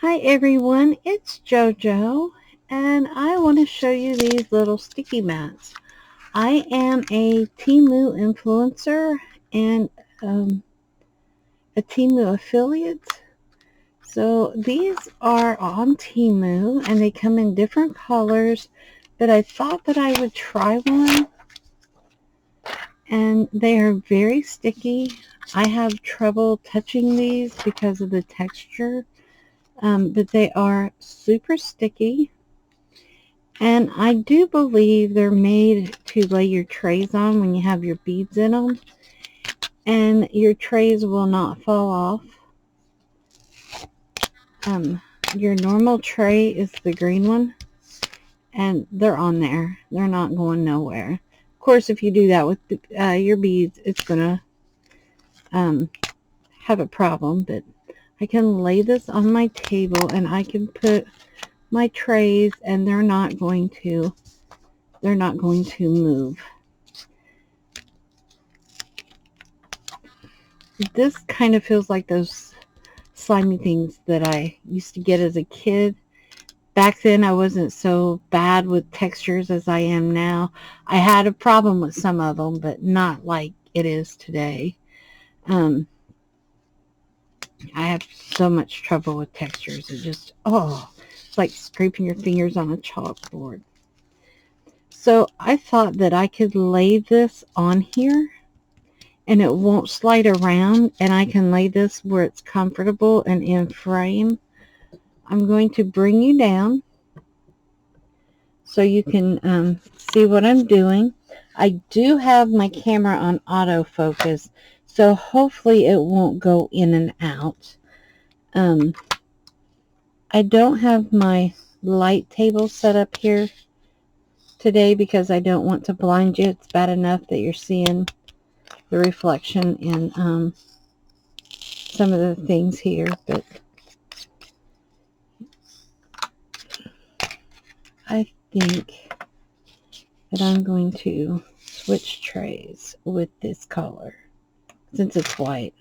Hi everyone, it's JoJo, and I want to show you these little sticky mats. I am a Temu influencer and a Temu affiliate. So these are on Temu and they come in different colors, but I thought that I would try one, and they are very sticky. I have trouble touching these because of the texture, but they are super sticky. And I do believe they're made to lay your trays on when you have your beads in them. And your trays will not fall off. Your normal tray is the green one. And they're on there. They're not going nowhere. Of course, if you do that with your beads, it's going to have a problem. But I can lay this on my table and I can put my trays and they're not going to move. This kind of feels like those slimy things that I used to get as a kid. Back then I wasn't so bad with textures as I am now. I had a problem with some of them, but not like it is today. I have so much trouble with textures. It just, it's like scraping your fingers on a chalkboard. So I thought that I could lay this on here and it won't slide around, and I can lay this where it's comfortable and in frame. I'm going to bring you down so you can see what I'm doing. I do have my camera on autofocus, so hopefully it won't go in and out. I don't have my light table set up here today because I don't want to blind you. It's bad enough that you're seeing the reflection in some of the things here, but I think that I'm going to switch trays with this color since it's white.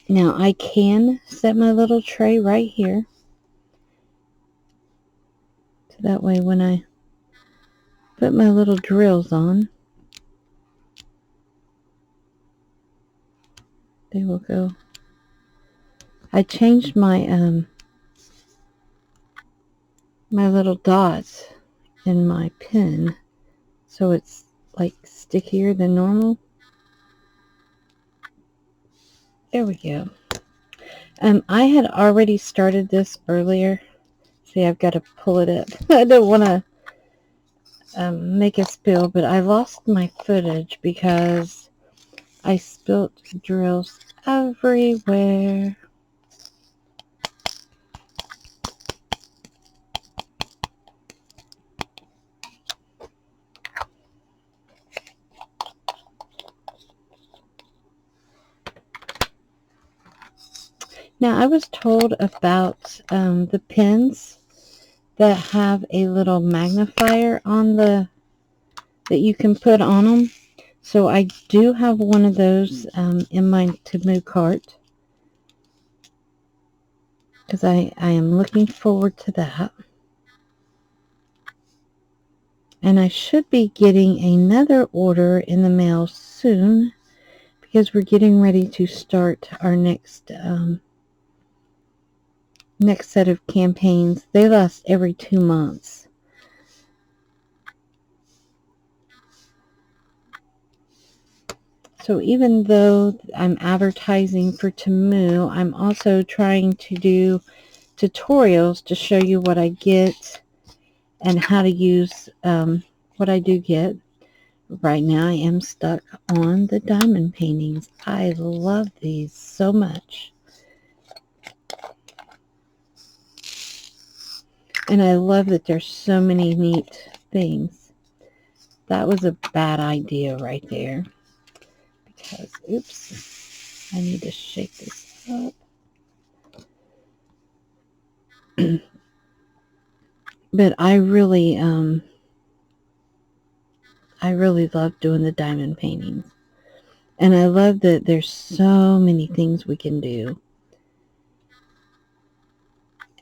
Now I can set my little tray right here, so that way when I put my little drills on, they will go. I changed my my little dots in my pen so it's like stickier than normal. There we go. I had already started this earlier. See, I've got to pull it up. I don't want to make a spill, but I lost my footage because I spilt drills everywhere. Now, I was told about the pens that have a little magnifier on that you can put on them. So I do have one of those in my Temu cart because I am looking forward to that. And I should be getting another order in the mail soon because we're getting ready to start our next set of campaigns. They last every 2 months. So even though I'm advertising for Temu, I'm also trying to do tutorials to show you what I get and how to use what I do get. Right now I am stuck on the diamond paintings. I love these so much. And I love that there's so many neat things. That was a bad idea right there. Because, oops, I need to shake this up. But I really love doing the diamond paintings. And I love that there's so many things we can do.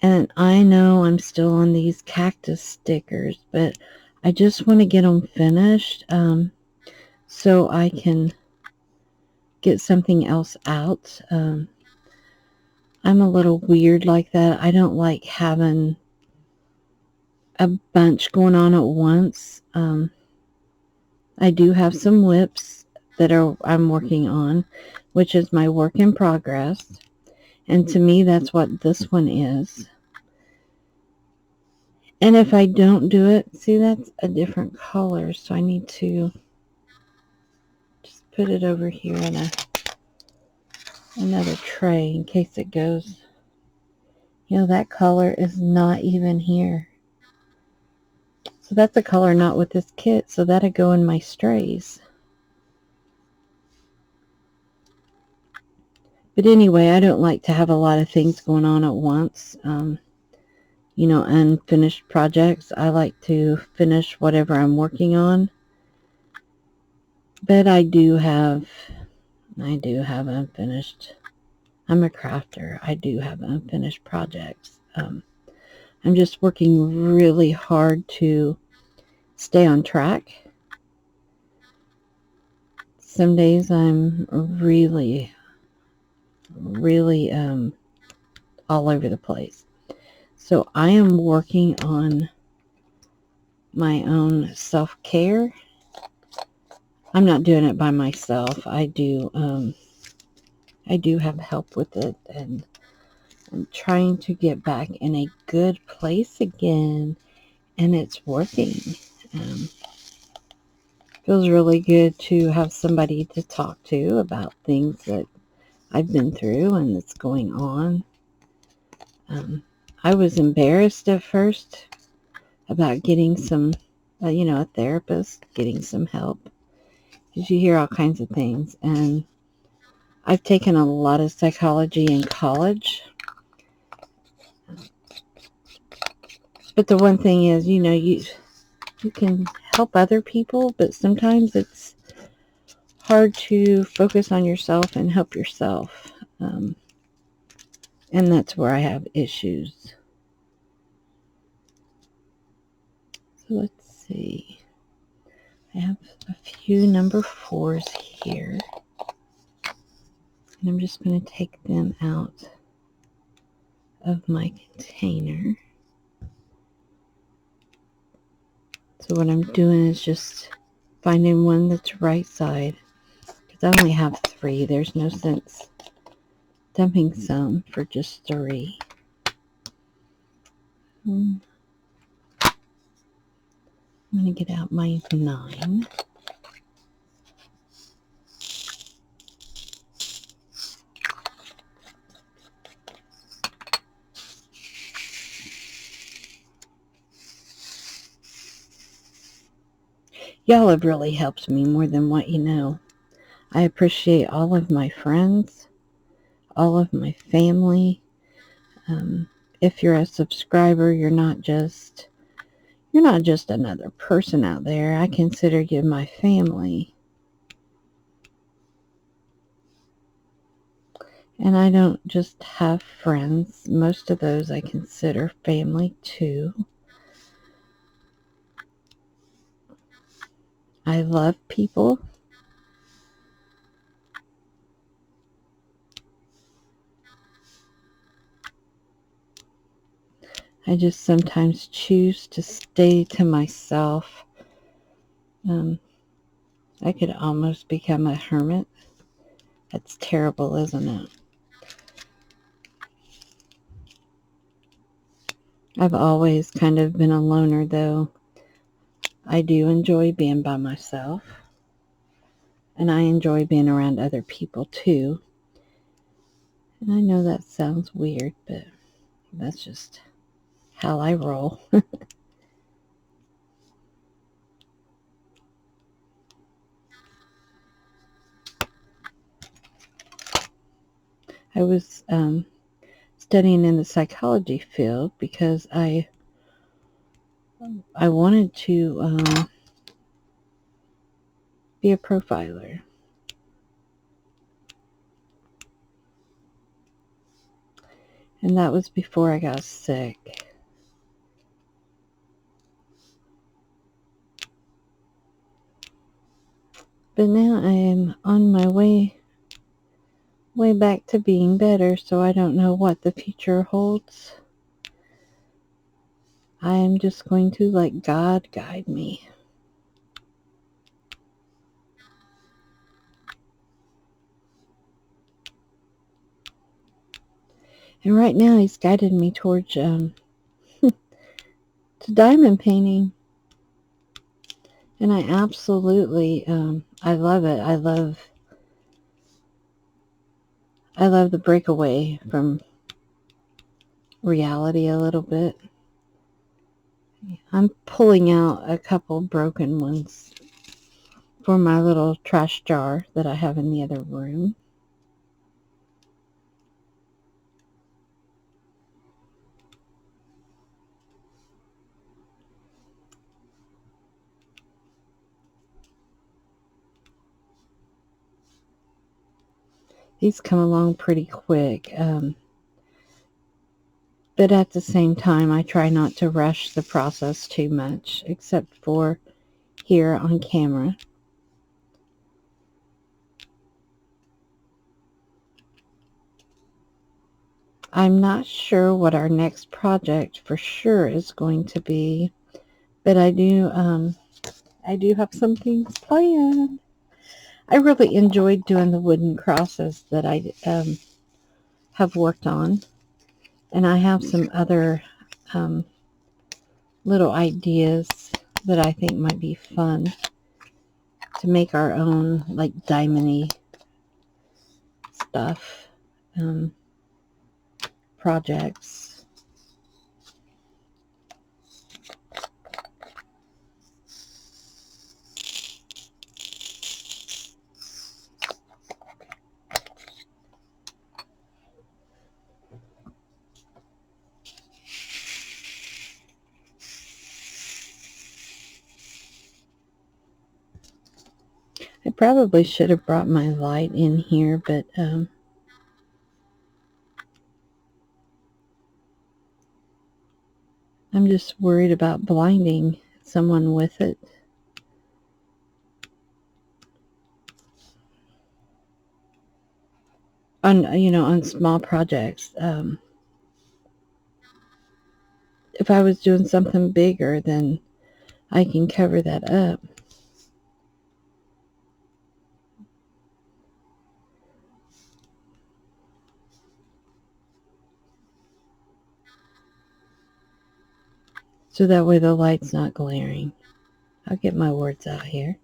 And I know I'm still on these cactus stickers, but I just want to get them finished so I can get something else out. I'm a little weird like that. I don't like having a bunch going on at once. I do have some whips that I'm working on, which is my work in progress. And to me, that's what this one is. And if I don't do it, see, that's a different color. So I need to just put it over here in another tray in case it goes. You know, that color is not even here. So that's a color not with this kit. So that'll go in my strays. But anyway, I don't like to have a lot of things going on at once. You know, unfinished projects. I like to finish whatever I'm working on. But I do have unfinished. I'm a crafter. I do have unfinished projects. I'm just working really hard to stay on track. Some days I'm really all over the place. So I am working on my own self-care. I'm not doing it by myself. I do have help with it, and I'm trying to get back in a good place again, and it's working. Feels really good to have somebody to talk to about things that I've been through and that's going on. I was embarrassed at first about getting some, a therapist, getting some help, because you hear all kinds of things. And I've taken a lot of psychology in college. But the one thing is, you can help other people, but sometimes it's hard to focus on yourself and help yourself. And that's where I have issues. So let's see. I have a few number 4s here. And I'm just going to take them out of my container. So what I'm doing is just finding one that's right side. Because I only have 3. There's no sense dumping some for just 3. I'm going to get out my 9. Y'all have really helped me more than what you know. I appreciate all of my friends, all of my family. If you're a subscriber, you're not just another person out there. I consider you my family. And I don't just have friends. Most of those I consider family too. I love people. I just sometimes choose to stay to myself. I could almost become a hermit. That's terrible, isn't it? I've always kind of been a loner, though. I do enjoy being by myself. And I enjoy being around other people, too. And I know that sounds weird, but that's just how I roll. I was studying in the psychology field because I wanted to be a profiler. And that was before I got sick. But now I am on my way back to being better, so I don't know what the future holds. I am just going to let God guide me. And right now he's guided me towards to diamond painting. And I absolutely I love it. I love the breakaway from reality a little bit. I'm pulling out a couple broken ones for my little trash jar that I have in the other room. These come along pretty quick, but at the same time I try not to rush the process too much, except for here on camera. I'm not sure what our next project for sure is going to be, but I do have some things planned. I really enjoyed doing the wooden crosses that I have worked on, and I have some other little ideas that I think might be fun to make our own, like, diamond-y stuff, projects. I probably should have brought my light in here, but I'm just worried about blinding someone with it. On small projects. If I was doing something bigger, then I can cover that up. So that way the light's not glaring. I'll get my words out here.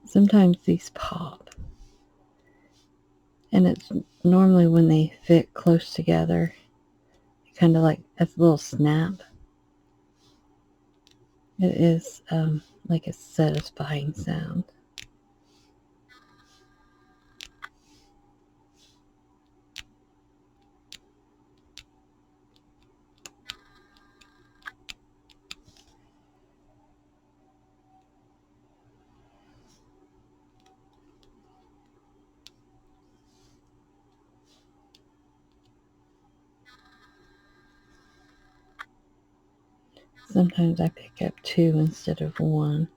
Sometimes these pop. And it's normally when they fit close together, kind of like a little snap. It is like a satisfying sound. Sometimes I pick up 2 instead of 1.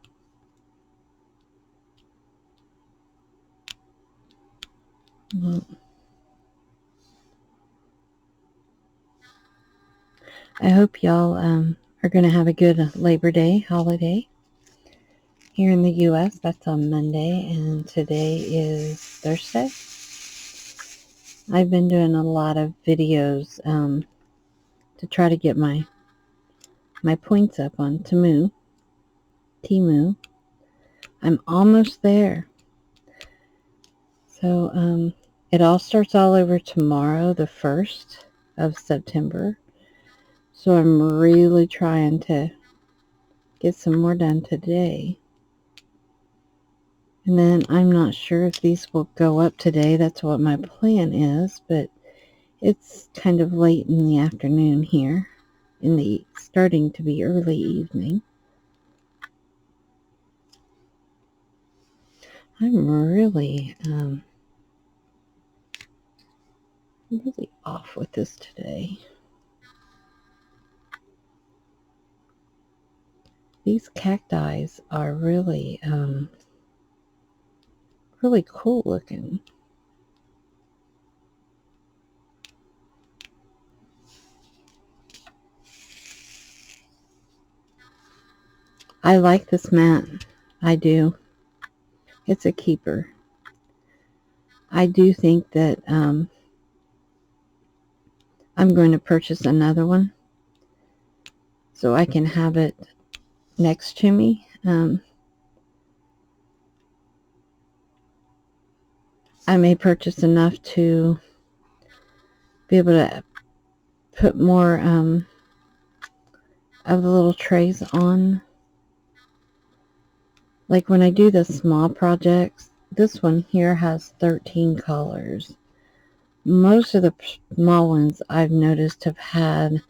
Well, I hope y'all are going to have a good Labor Day holiday. Here in the U.S., that's on Monday, and today is Thursday. I've been doing a lot of videos to try to get my points up on Temu. I'm almost there. So it all starts all over tomorrow, the 1st of September. So I'm really trying to get some more done today. And then I'm not sure if these will go up today. That's what my plan is, but it's kind of late in the afternoon here, in the starting to be early evening. I'm really off with this today. These cacti are really really cool looking. I like this mat. I do. It's a keeper. I do think that I'm going to purchase another one so I can have it next to me. I may purchase enough to be able to put more of the little trays on. Like when I do the small projects, this one here has 13 colors. Most of the small ones I've noticed have had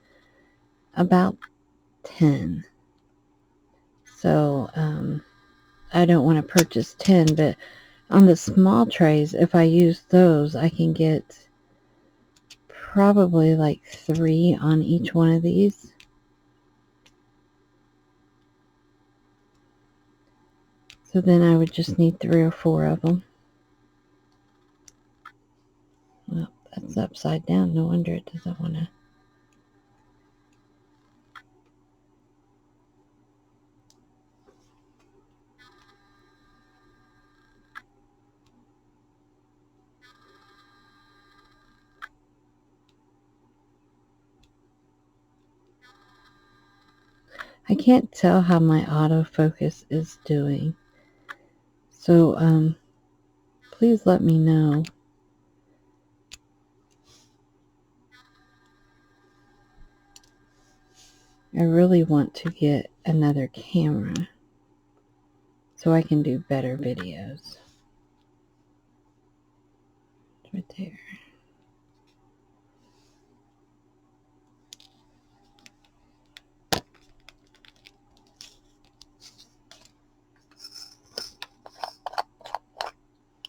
about 10. So I don't want to purchase 10, but on the small trays, if I use those, I can get probably like 3 on each one of these. So then I would just need 3 or 4 of them. Well, that's upside down. No wonder it doesn't want to. I can't tell how my autofocus is doing. So, please let me know. I really want to get another camera so I can do better videos. It's right there.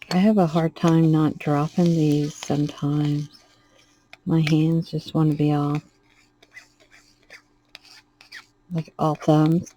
I have a hard time not dropping these sometimes. My hands just want to be all, like all thumbs.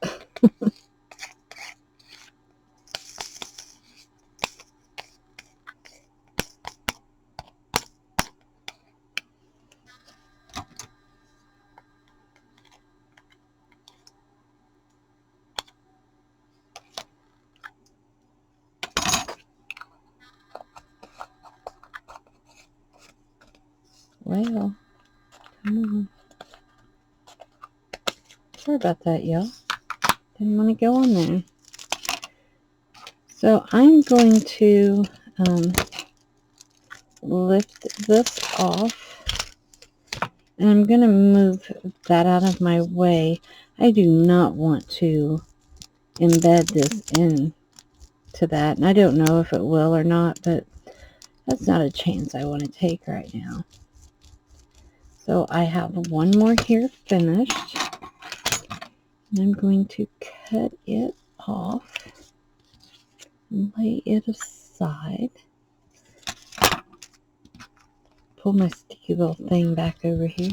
Well, come on. Sorry about that, y'all. Didn't want to go on there. So I'm going to lift this off, and I'm going to move that out of my way. I do not want to embed this into that, and I don't know if it will or not, but that's not a chance I want to take right now. So I have one more here finished, and I'm going to cut it off and lay it aside. Pull my sticky little thing back over here.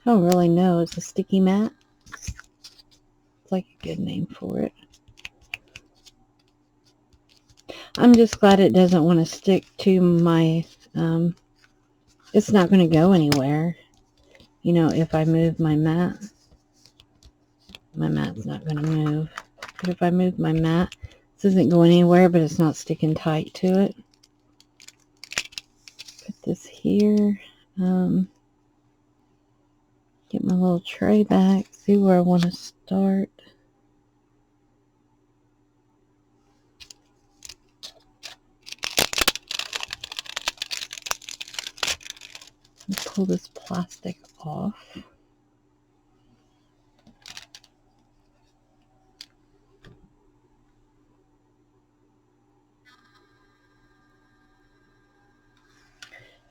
I don't really know. It's a sticky mat. It's like a good name for it. I'm just glad it doesn't want to stick to my, it's not going to go anywhere. You know, if I move my mat's not going to move. But if I move my mat, this isn't going anywhere, but it's not sticking tight to it. Put this here. Get my little tray back. See where I want to start. Pull this plastic off.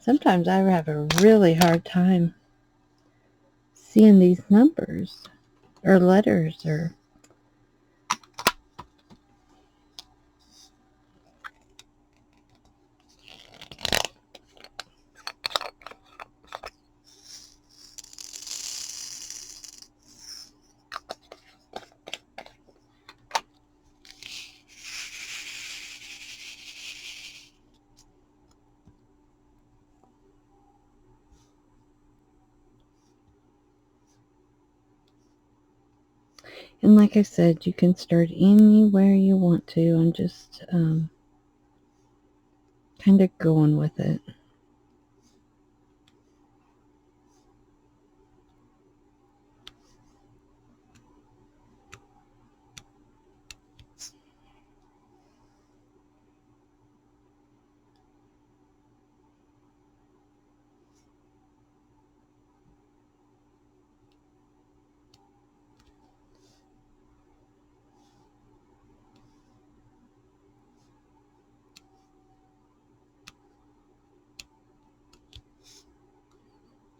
Sometimes I have a really hard time seeing these numbers or letters or... And like I said, you can start anywhere you want to. I'm just kind of going with it.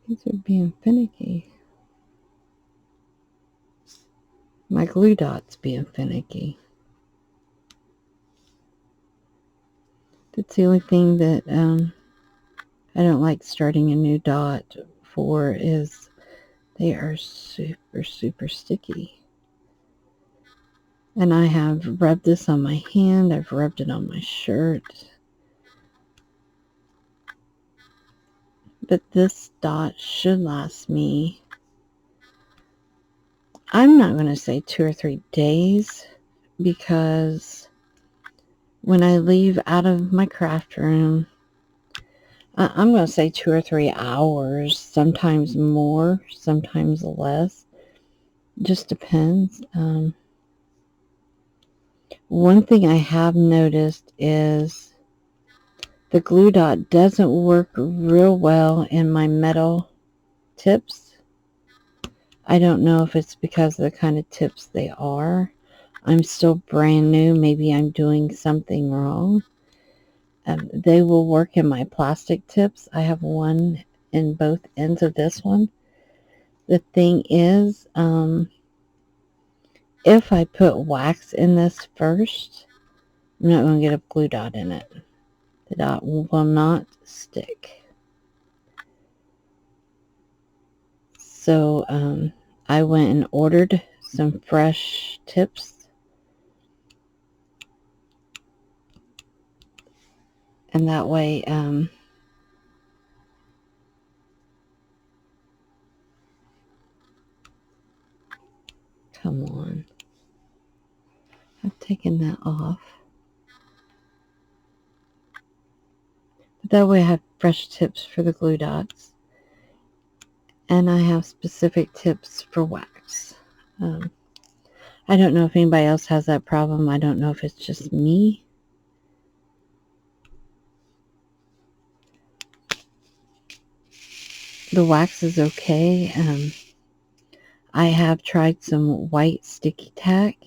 These are being finicky. My glue dot's being finicky. That's the only thing that I don't like starting a new dot for, is they are super, super sticky. And I have rubbed this on my hand. I've rubbed it on my shirt. But this dot should last me, I'm not going to say 2 or 3 days, because when I leave out of my craft room, I'm going to say 2 or 3 hours, sometimes more, sometimes less. Just depends. One thing I have noticed is the glue dot doesn't work real well in my metal tips. I don't know if it's because of the kind of tips they are. I'm still brand new. Maybe I'm doing something wrong. They will work in my plastic tips. I have one in both ends of this one. The thing is, if I put wax in this first, I'm not going to get a glue dot in it. The dot will not stick. So I went and ordered some fresh tips. And that way, come on. I've taken that off. But that way I have fresh tips for the glue dots. And I have specific tips for wax. I don't know if anybody else has that problem. I don't know if it's just me. The wax is okay. I have tried some white sticky tack,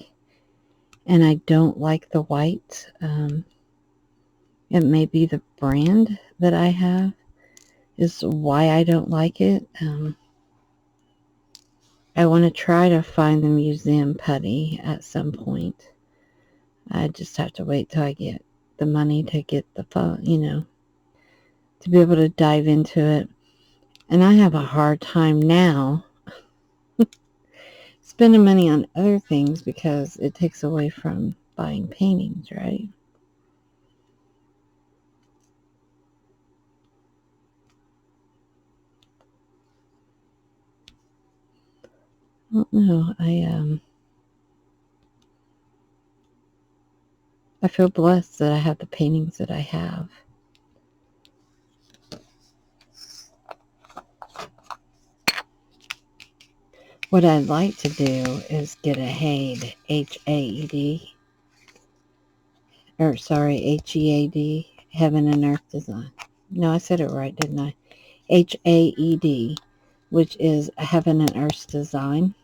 and I don't like the white. It may be the brand that I have is why I don't like it. I want to try to find the museum putty at some point. I just have to wait till I get the money to get the phone, to be able to dive into it. And I have a hard time now spending money on other things because it takes away from buying paintings, right? I don't know. I feel blessed that I have the paintings that I have. What I'd like to do is get a HAED, H-A-E-D, H-E-A-D, Heaven and Earth Design. No, I said it right, didn't I? H-A-E-D, which is a Heaven and Earth Design.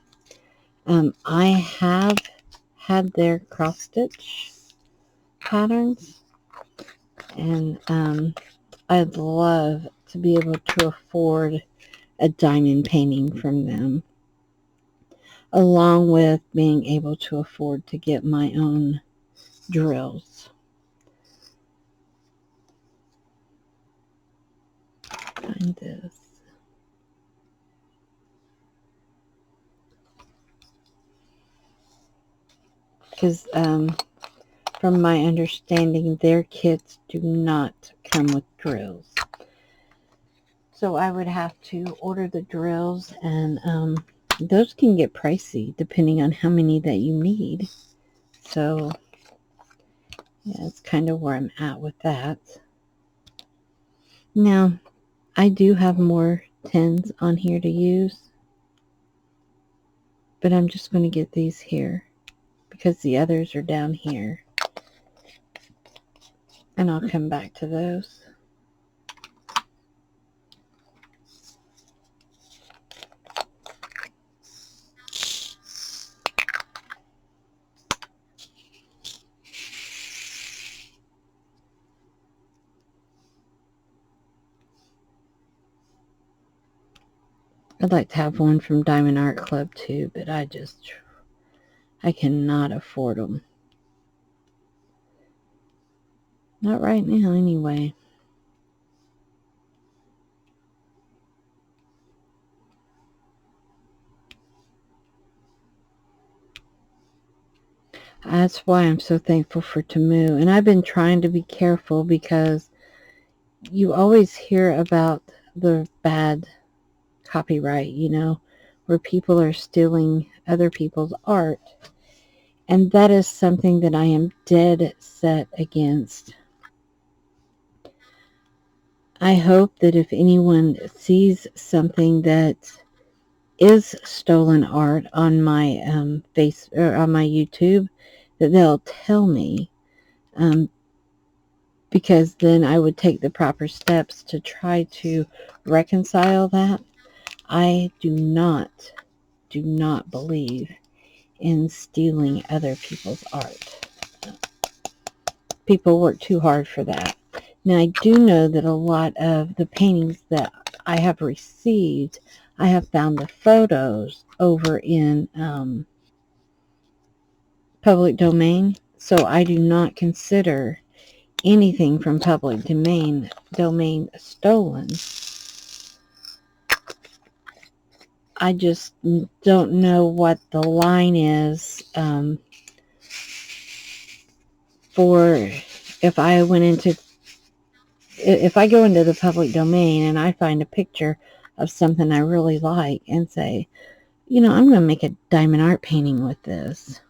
I have had their cross stitch patterns, and I'd love to be able to afford a diamond painting from them, along with being able to afford to get my own drills. Find this. Because from my understanding, their kits do not come with drills. So I would have to order the drills, and those can get pricey depending on how many that you need. So yeah, that's kind of where I'm at with that. Now, I do have more tins on here to use, but I'm just going to get these here because the others are down here, and I'll come back to those. I'd like to have one from Diamond Art Club too, but I cannot afford them. Not right now, anyway. That's why I'm so thankful for Temu. And I've been trying to be careful because you always hear about the bad copyright, you know, where people are stealing other people's art. And that is something that I am dead set against. I hope that if anyone sees something that is stolen art on my face or on my YouTube, that they'll tell me, because then I would take the proper steps to try to reconcile that. I do not believe in stealing other people's art. People work too hard for that. Now, I do know that a lot of the paintings that I have received, I have found the photos over in public domain, so I do not consider anything from public domain stolen. I just don't know what the line is for if I go into the public domain and I find a picture of something I really like and say, you know, I'm going to make a diamond art painting with this.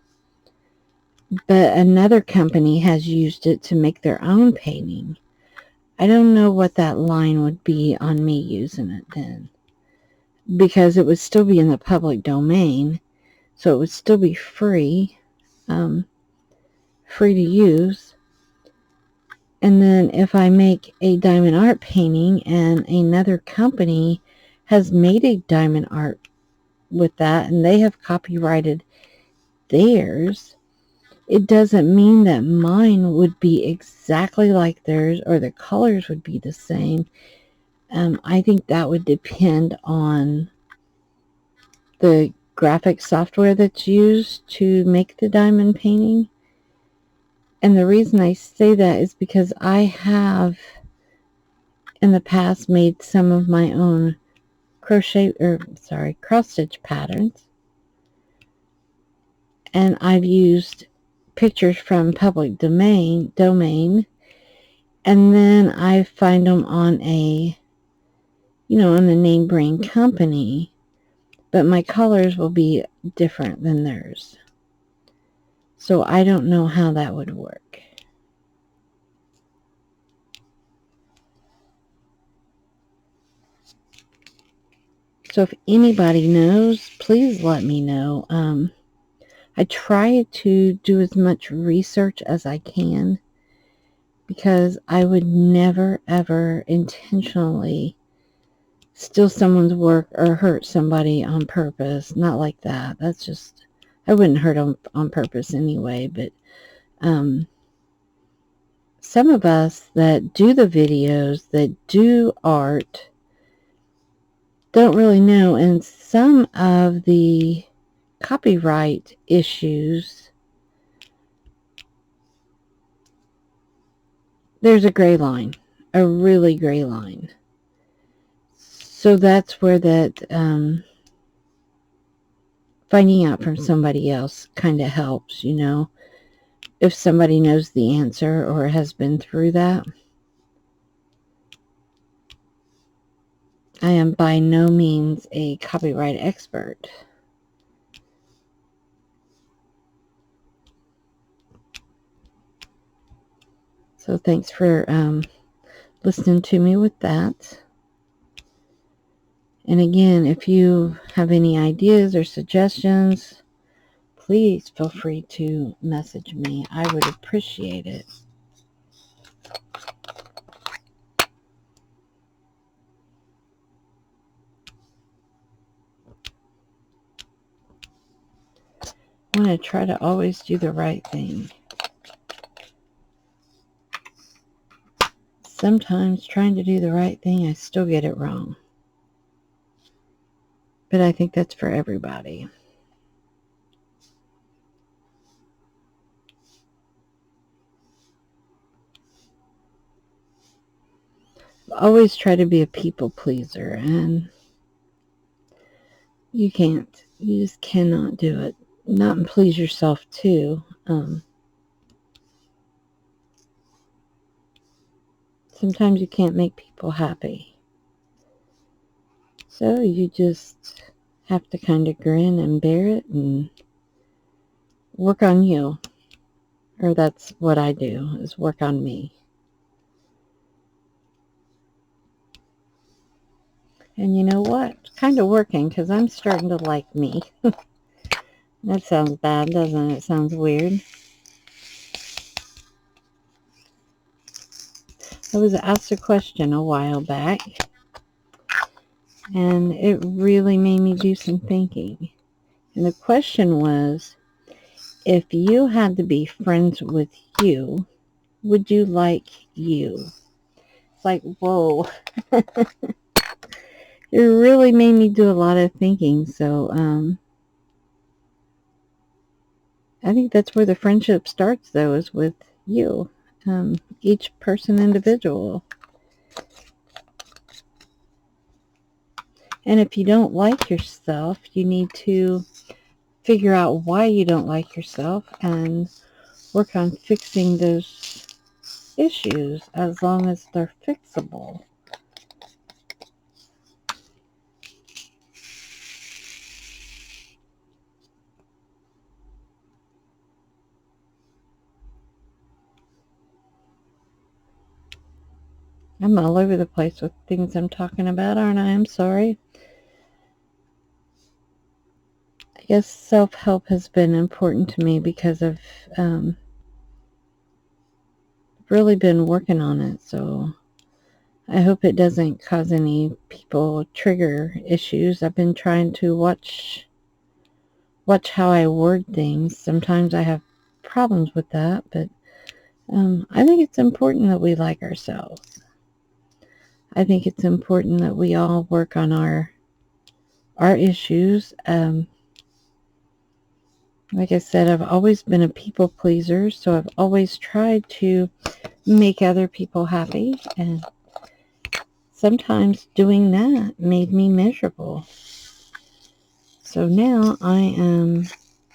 But another company has used it to make their own painting. I don't know what that line would be on me using it then, because it would still be in the public domain, so it would still be free to use. And then if I make a diamond art painting and another company has made a diamond art with that and they have copyrighted theirs, it doesn't mean that mine would be exactly like theirs or the colors would be the same. I think that would depend on the graphic software that's used to make the diamond painting. And the reason I say that is because I have in the past made some of my own cross stitch patterns, and I've used pictures from public domain, and then I find them on a, on the name brand company, but my colors will be different than theirs. So I don't know how that would work. So if anybody knows, please let me know. I try to do as much research as I can, because I would never, ever intentionally steal someone's work or hurt somebody on purpose. Not like that. That's just, I wouldn't hurt them on purpose anyway, but some of us that do the videos, that do art, don't really know. And some of the copyright issues, there's a gray line, a really gray line. So that's where that finding out from somebody else kind of helps, you know, if somebody knows the answer or has been through that. I am by no means a copyright expert. So thanks for listening to me with that. And again, if you have any ideas or suggestions, please feel free to message me. I would appreciate it. I want to try to always do the right thing. Sometimes trying to do the right thing, I still get it wrong. But I think that's for everybody. Always try to be a people pleaser, and you can't. You just cannot do it. Not please yourself too. Sometimes you can't make people happy. So you just have to kind of grin and bear it and work on you. Or that's what I do, is work on me. And you know what? It's kind of working, because I'm starting to like me. That sounds bad, doesn't it? It sounds weird. I was asked a question a while back, and it really made me do some thinking. And the question was, if you had to be friends with you, would you like you? It's like, whoa. It really made me do a lot of thinking. So I think that's where the friendship starts, though, is with you. Each person individual. And if you don't like yourself, you need to figure out why you don't like yourself and work on fixing those issues, as long as they're fixable. I'm all over the place with things I'm talking about, aren't I? I'm sorry. I guess self-help has been important to me because I've really been working on it. So I hope it doesn't cause any people trigger issues. I've been trying to watch how I word things. Sometimes I have problems with that, but I think it's important that we like ourselves. I think it's important that we all work on our issues. Like I said, I've always been a people pleaser, so I've always tried to make other people happy, and sometimes doing that made me miserable. So now I am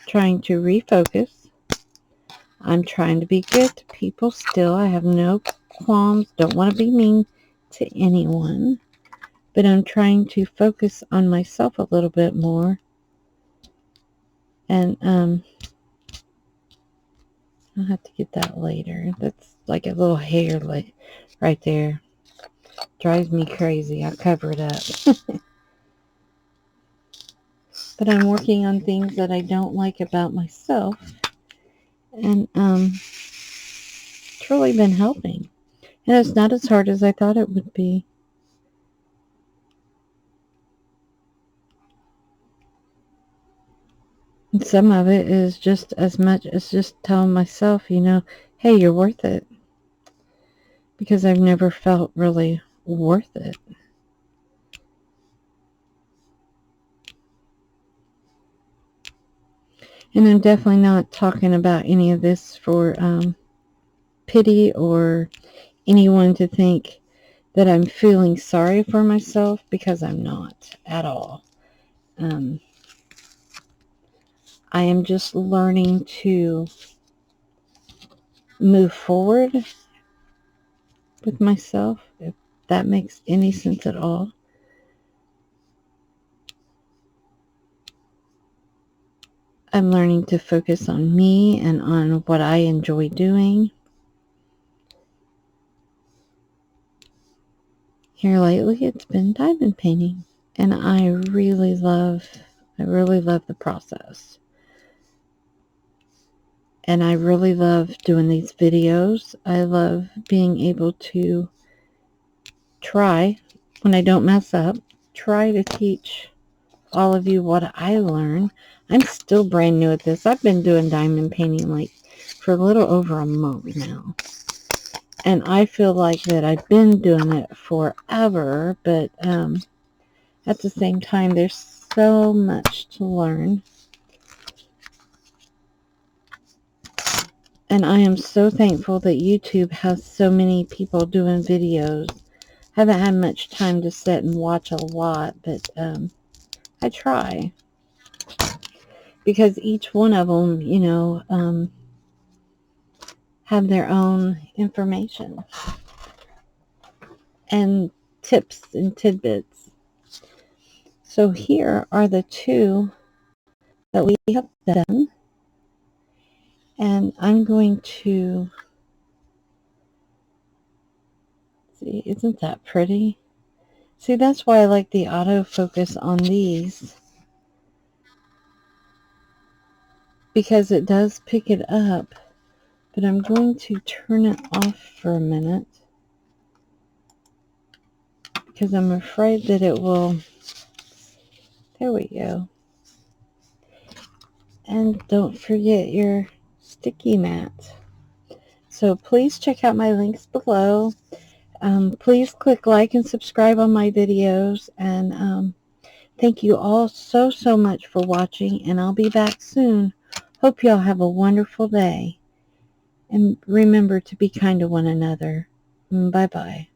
trying to refocus. I'm trying to be good to people still. I have no qualms, don't want to be mean to anyone, but I'm trying to focus on myself a little bit more. And I'll have to get that later. That's like a little hair right there. Drives me crazy. I'll cover it up. But I'm working on things that I don't like about myself. And it's really been helping. And it's not as hard as I thought it would be. And some of it is just as much as just telling myself, you know, hey, you're worth it. because I've never felt really worth it. And I'm definitely not talking about any of this for pity or anyone to think that I'm feeling sorry for myself, because I'm not at all. I am just learning to move forward with myself, if that makes any sense at all. I'm learning to focus on me and on what I enjoy doing. Here lately, it's been diamond painting, and I really love the process. And I really love doing these videos. I love being able to try, when I don't mess up, try to teach all of you what I learn. I'm still brand new at this. I've been doing diamond painting like for a little over a month now. And I feel like that I've been doing it forever, but at the same time, there's so much to learn. And I am so thankful that YouTube has so many people doing videos. I haven't had much time to sit and watch a lot, but I try. Because each one of them, you know, have their own information and tips and tidbits. So here are the two that we have done. And I'm going to see, isn't that pretty? See, that's why I like the autofocus on these, because it does pick it up. But I'm going to turn it off for a minute, because I'm afraid that it will. There we go. And don't forget your sticky mat. So please check out my links below. Please click like and subscribe on my videos. And thank you all so much for watching. And I'll be back soon. Hope y'all have a wonderful day. And remember to be kind to one another. Bye-bye.